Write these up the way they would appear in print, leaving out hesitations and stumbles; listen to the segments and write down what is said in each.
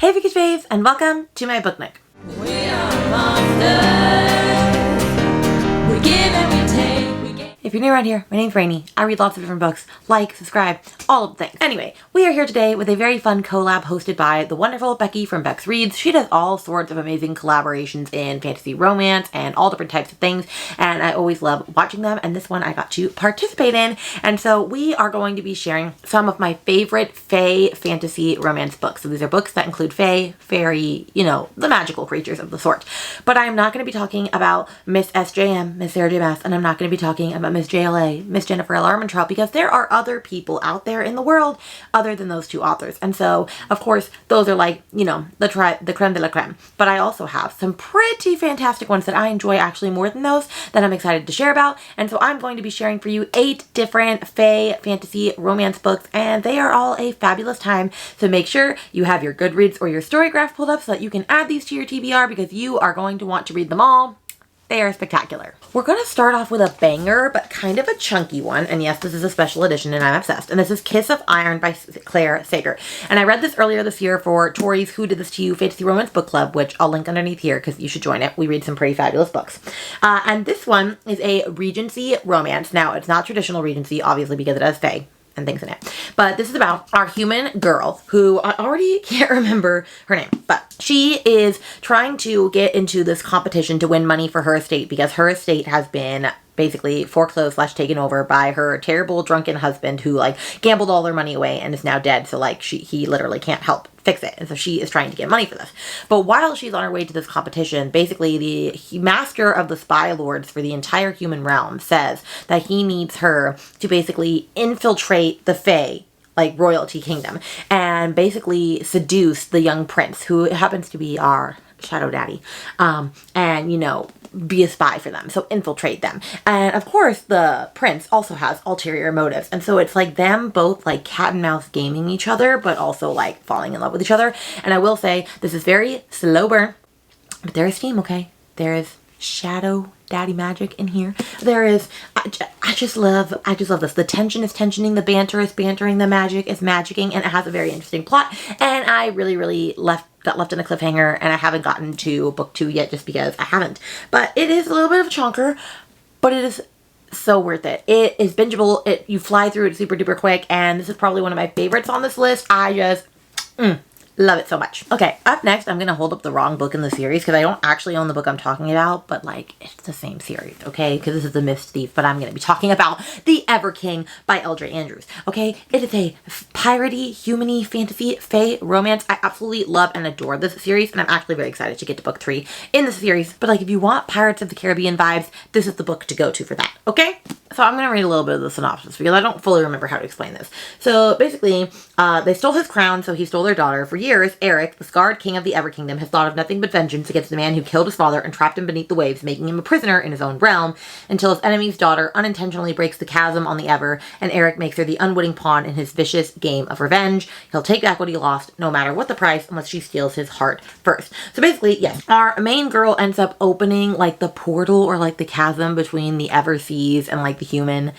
Hey Bookish Babes, and welcome to my book nook. We are monsters. We give and we take. If you're new around here, my name's Rainy. I read lots of different books. Like, subscribe, all of the things. Anyway, we are here today with a very fun collab hosted by the wonderful Becky from Becxreadz. She does all sorts of amazing collaborations in fantasy romance and all different types of things, and I always love watching them, and this one I got to participate in. And so we are going to be sharing some of my favorite fae fantasy romance books. So these are books that include fae, fairy, you know, the magical creatures of the sort. But I'm not going to be talking about Miss SJM, Miss Sarah J. Maas, and I'm not going to be talking about Miss JLA, Miss Jennifer L. Armentrout, because there are other people out there in the world other than those two authors. And so, of course, those are like, you know, the creme de la creme. But I also have some pretty fantastic ones that I enjoy actually more than those that I'm excited to share about. And so I'm going to be sharing for you 8 different fae fantasy romance books, and they are all a fabulous time. So make sure you have your Goodreads or your Storygraph pulled up so that you can add these to your TBR, because you are going to want to read them all. They are spectacular. We're going to start off with a banger, but kind of a chunky one. And yes, this is a special edition and I'm obsessed. And this is Kiss of Iron by Claire Sager. And I read this earlier this year for Tori's Who Did This To You Fantasy Romance Book Club, which I'll link underneath here because you should join it. We read some pretty fabulous books. And this one is a Regency romance. Now, it's not traditional Regency, obviously, because it has fae and things in it. But this is about our human girl who I already can't remember her name, but she is trying to get into this competition to win money for her estate because her estate has been basically foreclosed / taken over by her terrible drunken husband who like gambled all their money away and is now dead. So like he literally can't help fix it. And so she is trying to get money for this. But while she's on her way to this competition, basically the master of the spy lords for the entire human realm says that he needs her to basically infiltrate the fae, like royalty kingdom, and basically seduce the young prince who happens to be our shadow daddy, and you know, be a spy for them, so infiltrate them. And of course the prince also has ulterior motives, and so it's like them both like cat and mouse gaming each other, but also like falling in love with each other. And I will say this is very slow burn, but there is steam, okay? There is shadow daddy magic in here. There is, I just love this. The tension is tensioning, the banter is bantering, the magic is magicking, and it has a very interesting plot. And I really got left in a cliffhanger, and I haven't gotten to book 2 yet just because I haven't. But it is a little bit of a chonker, but it is so worth it. It is bingeable. You fly through it super duper quick, and this is probably one of my favorites on this list. I just love it so much. Okay, up next, I'm going to hold up the wrong book in the series because I don't actually own the book I'm talking about, but like, it's the same series, okay? Because this is The Mist Thief, but I'm going to be talking about The Ever King by L.J. Andrews, okay? It is a piratey, human-y, fantasy, fae romance. I absolutely love and adore this series, and I'm actually very excited to get to book 3 in this series. But like, if you want Pirates of the Caribbean vibes, this is the book to go to for that, okay? So I'm going to read a little bit of the synopsis because I don't fully remember how to explain this. So basically, they stole his crown, so he stole their daughter. For years, Eric, the scarred king of the Ever Kingdom, has thought of nothing but vengeance against the man who killed his father and trapped him beneath the waves, making him a prisoner in his own realm, until his enemy's daughter unintentionally breaks the chasm on the Ever, and Eric makes her the unwitting pawn in his vicious game of revenge. He'll take back what he lost, no matter what the price, unless she steals his heart first. So basically, yes, our main girl ends up opening like the portal or like the chasm between the Ever seas and like the human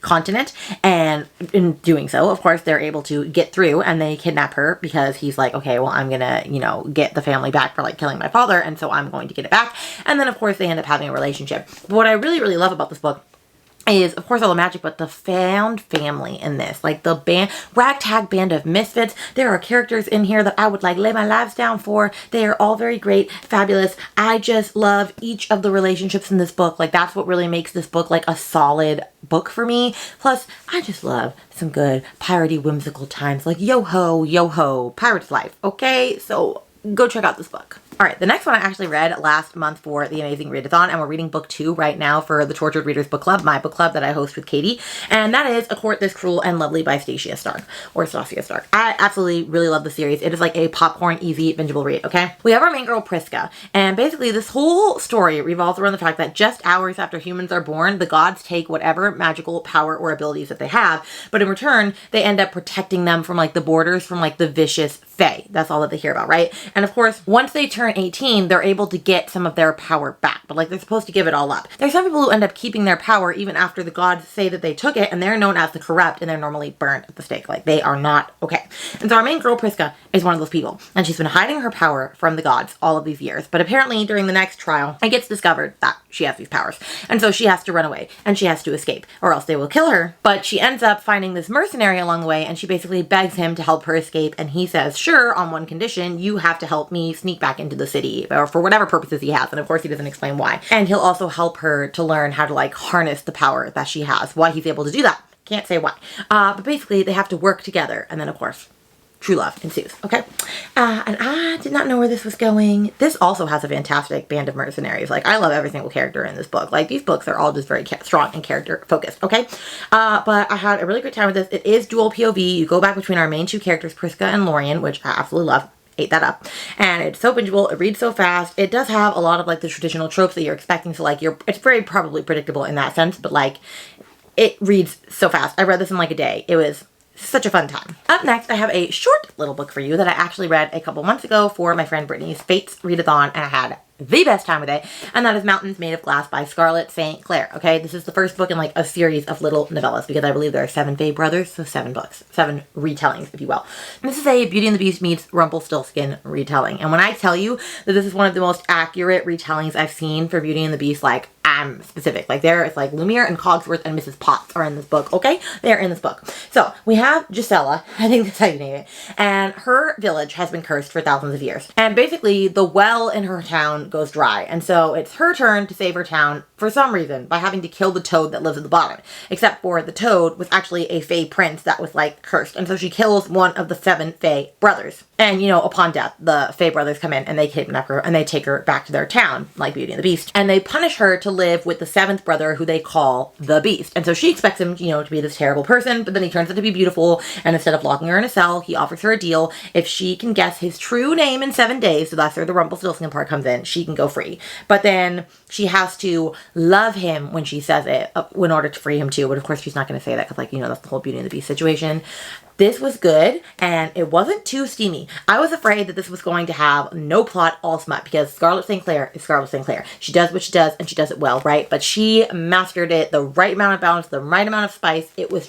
continent, and in doing so, of course, they're able to get through, and they kidnap her because he's like, okay, well, I'm gonna, you know, get the family back for like killing my father, and so I'm going to get it back. And then of course they end up having a relationship. But what I really love about this book is, of course, all the magic, but the found family in this, like the ragtag band of misfits. There are characters in here that I would like lay my lives down for. They are all very great, fabulous. I just love each of the relationships in this book. Like, that's what really makes this book like a solid book for me. Plus, I just love some good piratey whimsical times, like yo ho, pirate's life. Okay, so go check out this book. All right, the next one I actually read last month for the Amazing Readathon, and we're reading book 2 right now for the Tortured Readers Book Club, my book club that I host with Katie, and that is A Court This Cruel and Lovely by Stacia Stark, or Stacia Stark. I absolutely really love the series. It is like a popcorn, easy, bingeable read, okay? We have our main girl, Priska, and basically this whole story revolves around the fact that just hours after humans are born, the gods take whatever magical power or abilities that they have, but in return, they end up protecting them from like the borders from like the vicious fae. That's all that they hear about, right? And of course, once they turn turn 18, they're able to get some of their power back, but like they're supposed to give it all up. There's some people who end up keeping their power even after the gods say that they took it, and they're known as the corrupt, and they're normally burned at the stake. Like they are not okay. And so our main girl, Priska, is one of those people, and she's been hiding her power from the gods all of these years. But apparently during the next trial, it gets discovered that she has these powers, and so she has to run away, and she has to escape, or else they will kill her. But she ends up finding this mercenary along the way, and she basically begs him to help her escape, and he says, sure, on one condition: you have to help me sneak back into the city, or for whatever purposes he has, and of course he doesn't explain why. And he'll also help her to learn how to like harness the power that she has. Why he's able to do that, can't say why. But basically they have to work together, and then of course true love ensues, okay? And I did not know where this was going. This also has a fantastic band of mercenaries. Like, I love every single character in this book. Like, these books are all just very strong and character focused, okay? But I had a really great time with this. It is dual POV. You go back between our main two characters, Priska and Lorien, which I absolutely love. Ate that up. And it's so bingeable. It reads so fast. It does have a lot of like the traditional tropes that you're expecting. So like it's very probably predictable in that sense, but like it reads so fast. I read this in like a day. It was such a fun time. Up next, I have a short little book for you that I actually read a couple months ago for my friend Brittany's Fates Readathon, and I had the best time with it, and that is Mountains Made of Glass by Scarlett St. Clair. Okay, this is the first book in like a series of little novellas, because I believe there are 7 Fae brothers, so 7 books, 7 retellings, if you will. And this is a Beauty and the Beast meets Rumpelstiltskin retelling, and when I tell you that this is one of the most accurate retellings I've seen for Beauty and the Beast, like, I'm specific. Like, there is like Lumiere and Cogsworth and Mrs. Potts are in this book, okay? They're in this book. So, we have Gisela, I think that's how you name it, and her village has been cursed for thousands of years. And basically, the well in her town goes dry, and so it's her turn to save her town for some reason by having to kill the toad that lives at the bottom, except for the toad was actually a Fae prince that was like cursed, and so she kills one of the 7 Fae brothers. And you know, upon death, the Fae brothers come in and they kidnap her and they take her back to their town, like Beauty and the Beast, and they punish her to live with the 7th brother, who they call the Beast. And so she expects him, you know, to be this terrible person, but then he turns out to be beautiful, and instead of locking her in a cell, he offers her a deal. If she can guess his true name in 7 days, so that's where the Rumpelstiltskin part comes in, she can go free. But then she has to love him when she says it in order to free him too. But of course she's not going to say that because, like, you know, that's the whole Beauty and the Beast situation. This was good, and it wasn't too steamy. I was afraid that this was going to have no plot, all smut, because Scarlett St. Clair is Scarlett St. Clair. She does what she does, and she does it well, right? But she mastered it, the right amount of balance, the right amount of spice. It was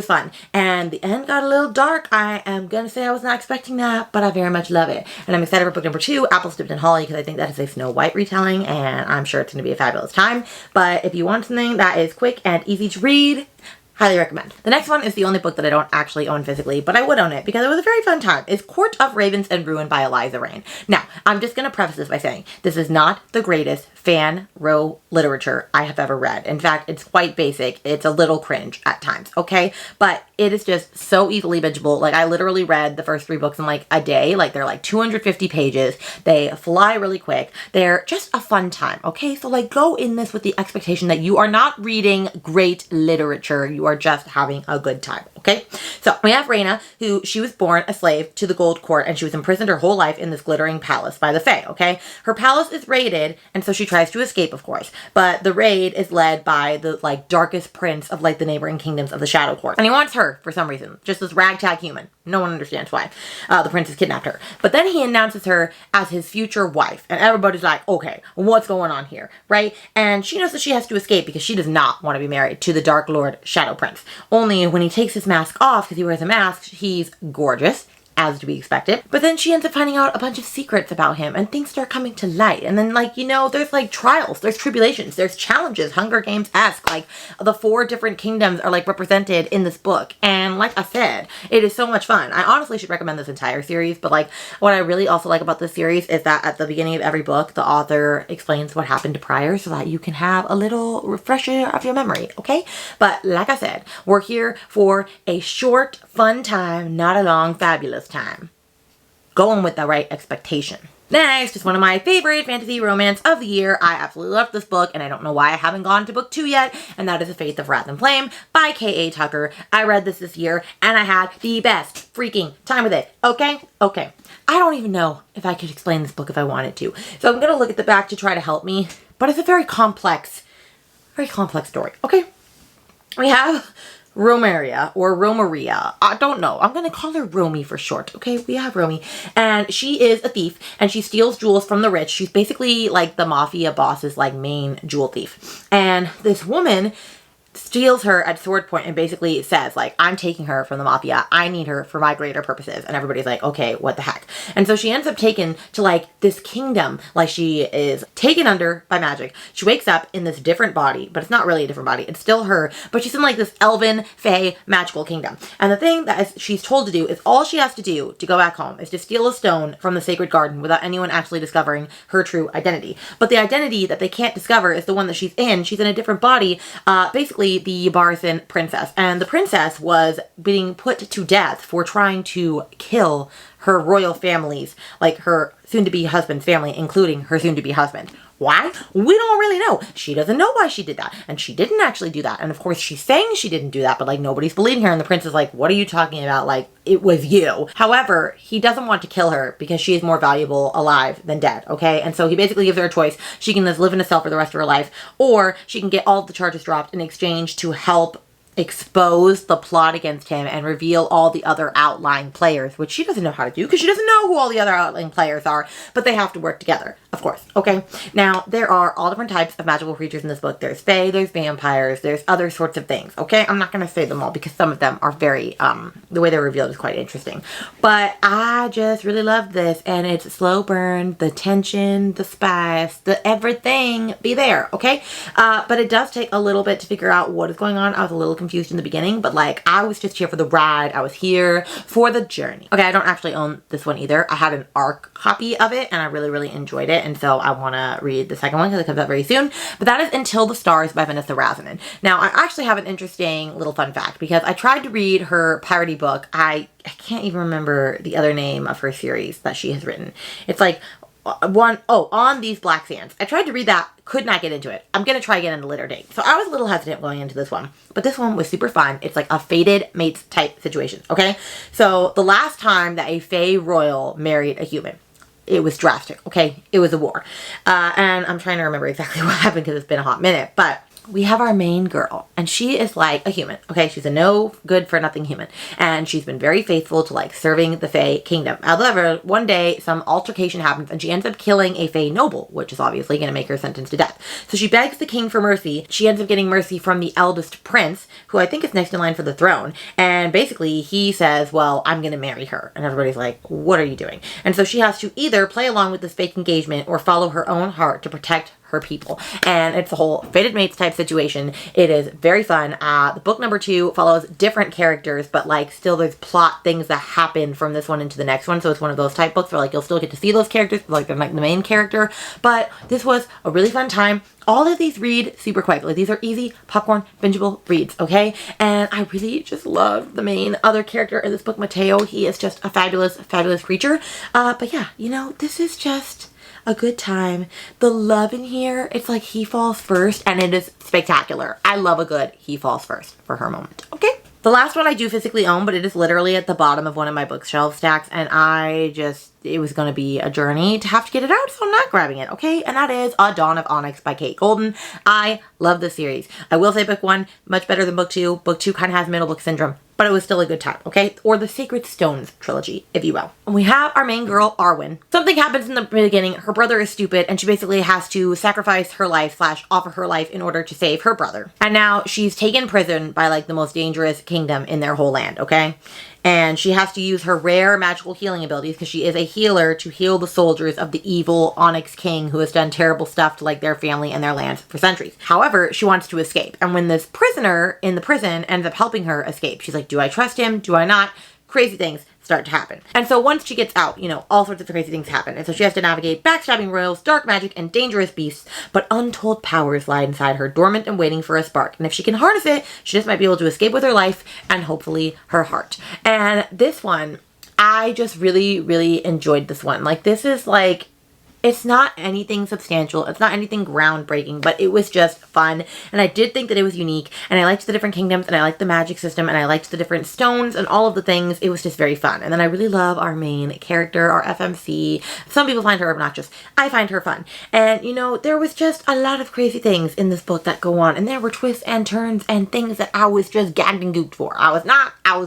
fun. And the end got a little dark. I am going to say I was not expecting that, but I very much love it. And I'm excited for book number 2, Apples Dipped in Holly, because I think that is a Snow White retelling, and I'm sure it's going to be a fabulous time. But if you want something that is quick and easy to read, highly recommend. The next one is the only book that I don't actually own physically, but I would own it because it was a very fun time. It's Court of Ravens and Ruin by Eliza Rain. Now, I'm just going to preface this by saying this is not the greatest fan row literature I have ever read. In fact, it's quite basic. It's a little cringe at times, okay? But it is just so easily bingeable. Like, I literally read the first 3 books in like a day. Like, they're like 250 pages. They fly really quick. They're just a fun time, okay? So like, go in this with the expectation that you are not reading great literature. You are just having a good time, okay? So we have Reyna, who she was born a slave to the Gold Court, and she was imprisoned her whole life in this glittering palace by the Fae, okay? Her palace is raided, and so she tries to escape, of course. But the raid is led by the like darkest prince of like the neighboring kingdoms of the Shadow Court. And he wants her for some reason. Just this ragtag human. No one understands why. The prince has kidnapped her. But then he announces her as his future wife. And everybody's like, okay, what's going on here, right? And she knows that she has to escape because she does not want to be married to the Dark Lord Shadow Prince. Only when he takes his mask off, because he wears a mask, he's gorgeous, as to be expected. But then she ends up finding out a bunch of secrets about him, and things start coming to light. And then, like, you know, there's like trials, there's tribulations, there's challenges, Hunger Games-esque. Like, the 4 different kingdoms are like represented in this book. And like I said, it is so much fun. I honestly should recommend this entire series, but like, what I really also like about this series is that at the beginning of every book, the author explains what happened prior so that you can have a little refresher of your memory, okay? But like I said, we're here for a short, fun time, not a long, fabulous time. Going with the right expectation. Next is one of my favorite fantasy romance of the year. I absolutely love this book, and I don't know why I haven't gone to book 2 yet, and that is The Faith of Wrath and Flame by K.A. Tucker. I read this year, and I had the best freaking time with it, okay? Okay. I don't even know if I could explain this book if I wanted to, so I'm gonna look at the back to try to help me, but it's a very complex story, okay? We have Romaria or Romaria. I don't know. I'm going to call her Romy for short. Okay, we have Romy. And she is a thief and she steals jewels from the rich. She's basically like the mafia boss's like main jewel thief. And this woman steals her at sword point and basically says like, I'm taking her from the mafia. I need her for my greater purposes. And everybody's like, okay, what the heck? And so she ends up taken to like this kingdom. Like she is taken under by magic. She wakes up in this different body, but it's not really a different body. It's still her, but she's in like this elven, fae, magical kingdom. And the thing that she's told to do is all she has to do to go back home is to steal a stone from the sacred garden without anyone actually discovering her true identity. But the identity that they can't discover is the one that she's in. She's in a different body. Basically the Barasan princess. And the princess was being put to death for trying to kill her royal family's, like her soon-to-be husband's family, including her soon-to-be husband. Why? We don't really know. She doesn't know why she did that. And she didn't actually do that. And of course she's saying she didn't do that, but like nobody's believing her. And the prince is like, what are you talking about? Like, it was you. However, he doesn't want to kill her because she is more valuable alive than dead, okay? And so he basically gives her a choice. She can just live in a cell for the rest of her life, or she can get all of the charges dropped in exchange to help expose the plot against him and reveal all the other outlying players, which she doesn't know how to do because she doesn't know who all the other outlying players are, but they have to work together, of course, okay? Now, there are all different types of magical creatures in this book. There's fae, there's vampires, there's other sorts of things, okay? I'm not going to say them all because some of them are very, the way they're revealed is quite interesting. But I just really love this, and it's slow burn, the tension, the spice, the everything be there, okay? But it does take a little bit to figure out what is going on. I was a little confused in the beginning, but like I was just here for the ride. I was here for the journey. Okay, I don't actually own this one either. I had an ARC copy of it and I really enjoyed it, and so I want to read the second one because it comes out very soon. But that is Until the Stars by Vanessa Razanen. Now, I actually have an interesting little fun fact because I tried to read her piratey book. I can't even remember the other name of her series that she has written. It's like On These Black Sands. I tried to read that, could not get into it. I'm going to try again at a later date. So I was a little hesitant going into this one, but this one was super fun. It's like a fated mates type situation, okay? So the last time that a fae royal married a human, it was drastic, okay? It was a war. And I'm trying to remember exactly what happened because it's been a hot minute, but we have our main girl, and she is like a human, okay? She's a no good for nothing human, and she's been very faithful to like serving the Fae kingdom. However, one day some altercation happens and she ends up killing a Fae noble, which is obviously going to make her sentenced to death. So she begs the king for mercy. She ends up getting mercy from the eldest prince, who I think is next in line for the throne, and basically he says, well, I'm going to marry her. And everybody's like, what are you doing? And so she has to either play along with this fake engagement or follow her own heart to protect her people. And it's a whole fated mates type situation. It is very fun. The book number 2 follows different characters, but like still there's plot things that happen from this one into the next one. So it's one of those type books where like you'll still get to see those characters, like they're like the main character. But this was a really fun time. All of these read super quick. Like these are easy popcorn bingeable reads, okay? And I really just love the main other character in this book, Mateo. He is just a fabulous creature. But yeah, you know, this is just a good time. The love in here, it's like he falls first, and it is spectacular. I love a good he falls first for her moment, okay? The last one I do physically own, but it is literally at the bottom of one of my bookshelf stacks, and it was going to be a journey to have to get it out, so I'm not grabbing it, okay? And that is A Dawn of Onyx by Kate Golden. I love this series. I will say book 1, much better than book 2. Book 2 kind of has middle book syndrome, but it was still a good time, okay? Or the Sacred Stones trilogy, if you will. And we have our main girl, Arwen. Something happens in the beginning. Her brother is stupid, and she basically has to sacrifice her life / offer her life in order to save her brother. And now she's taken prison by like the most dangerous kingdom in their whole land, okay? And she has to use her rare magical healing abilities because she is a healer to heal the soldiers of the evil Onyx King who has done terrible stuff to like their family and their lands for centuries. However, she wants to escape. And when this prisoner in the prison ends up helping her escape, she's like, do I trust him? Do I not? Crazy things start to happen. And so once she gets out, you know, all sorts of crazy things happen. And so she has to navigate backstabbing royals, dark magic, and dangerous beasts, but untold powers lie inside her, dormant and waiting for a spark. And if she can harness it, she just might be able to escape with her life and hopefully her heart. And this one, I just really enjoyed this one. Like, this is like, It's not anything substantial. It's not anything groundbreaking, but it was just fun. And I did think that it was unique, and I liked the different kingdoms, and I liked the magic system, and I liked the different stones and all of the things. It was just very fun. And then I really love our main character, our FMC. Some people find her obnoxious. I find her fun. And you know, there was just a lot of crazy things in this book that go on, and there were twists and turns and things that I was just gagged and gooped for. I was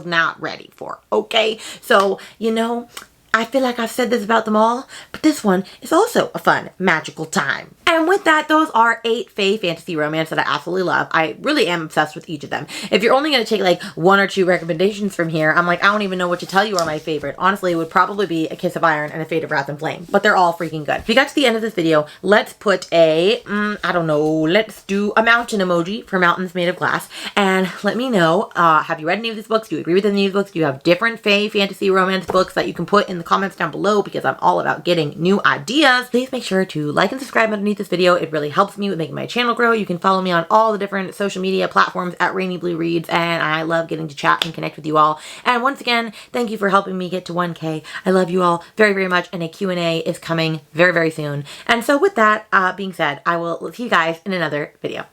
not ready for. Okay? So, you know, I feel like I've said this about them all, but this one is also a fun, magical time. And with that, those are 8 fae fantasy romance that I absolutely love. I really am obsessed with each of them. If you're only going to take like 1 or 2 recommendations from here, I'm like, I don't even know what to tell you are my favorite. Honestly, it would probably be A Kiss of Iron and A Fate of Wrath and Flame, but they're all freaking good. If you got to the end of this video, let's put a, I don't know, let's do a mountain emoji for mountains made of glass. And let me know, have you read any of these books? Do you agree with any of these books? Do you have different fae fantasy romance books that you can put in the comments down below, because I'm all about getting new ideas. Please make sure to like and subscribe underneath this video. It really helps me with making my channel grow. You can follow me on all the different social media platforms at rainybluereads, and I love getting to chat and connect with you all. And once again, thank you for helping me get to 1K. I love you all very, very much, and a Q&A is coming very, very soon. And so with that being said, I will see you guys in another video.